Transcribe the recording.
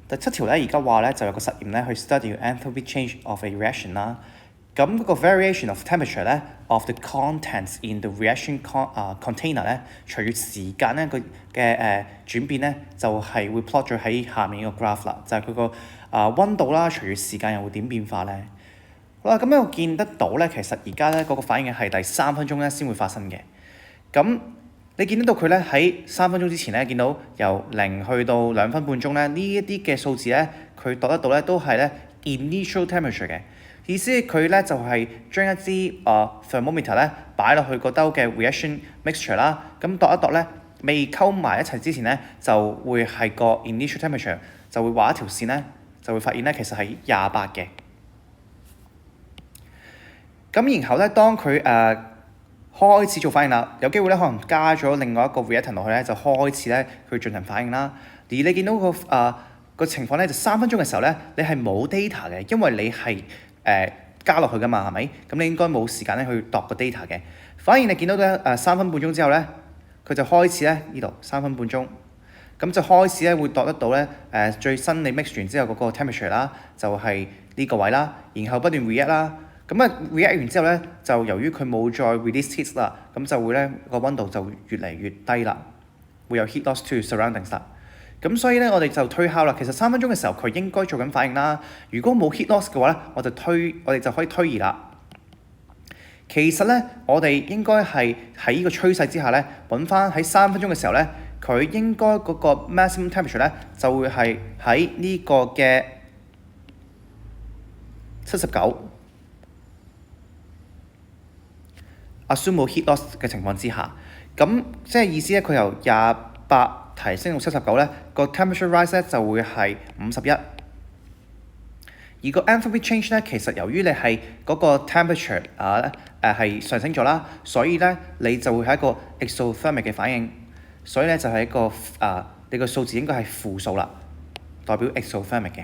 第7條咧，而家話咧就有個實驗咧去 study enthalpy change of a reaction 啦。咁嗰個 variation of temperature 咧 of the contents in the reaction container 咧，隨住時間咧佢嘅轉變咧，就係會 plot 咗喺下面呢個 graph 啦，就係佢個溫度啦，隨住時間又會點變化咧。好啦，咁樣我見得到咧，其實而家咧嗰個反應係第3分鐘咧先會發生嘅。咁你見得到佢咧喺3分鐘之前咧，見到由0去到2分半鐘咧，呢一啲嘅數字咧，佢度得到咧都係咧 initial temperature 嘅。意思佢咧就係將一支thermometer 咧擺落去個兜嘅 reaction mixture 啦，咁度一度咧未溝埋一齊之前咧，就會係個 initial temperature， 就會畫一條線咧，就會發現咧其實係28嘅。咁然後咧，當佢開始做反應啦，有機會咧可能加咗另外一個 reactant 落去咧，就開始咧去進行反應啦。而你見到個情況咧，就3分鐘嘅時候咧，你係冇 data 嘅，因為你係加落去噶嘛，係咪？咁你應該冇時間咧去度個 data 嘅。反而你見到咧3分半鐘之後咧，佢就開始咧呢度3分半鐘，咁就開始咧會度得到咧最新你 mix 完之後嗰個 temperature 啦，就係呢個位啦，然後不斷 react 啦。咁react 完之後咧，就由於佢冇再 release heat 啦，咁就會咧個溫度就越嚟越低啦，會有 heat loss to surroundings 啦。咁所以咧，我哋就推敲啦。其實3分鐘嘅時候，佢應該做緊反應啦。如果冇 heat loss 嘅話咧，我哋就可以推移啦。其實咧，我哋應該係喺呢個趨勢之下咧，揾翻喺3分鐘嘅時候咧，佢應該嗰個 maximum temperature 咧就會係喺呢個嘅79。assume 冇 heat loss 嘅情況之下，咁即係意思咧，佢由28提升到79咧，個 temperature rise 咧就會係51。而個 enthalpy change 咧，其實由於你係嗰個 temperature 係上升咗啦，所以咧你就會係一個 exothermic 嘅反應，所以咧就係一個你個數字應該係負數啦，代表 exothermic 嘅。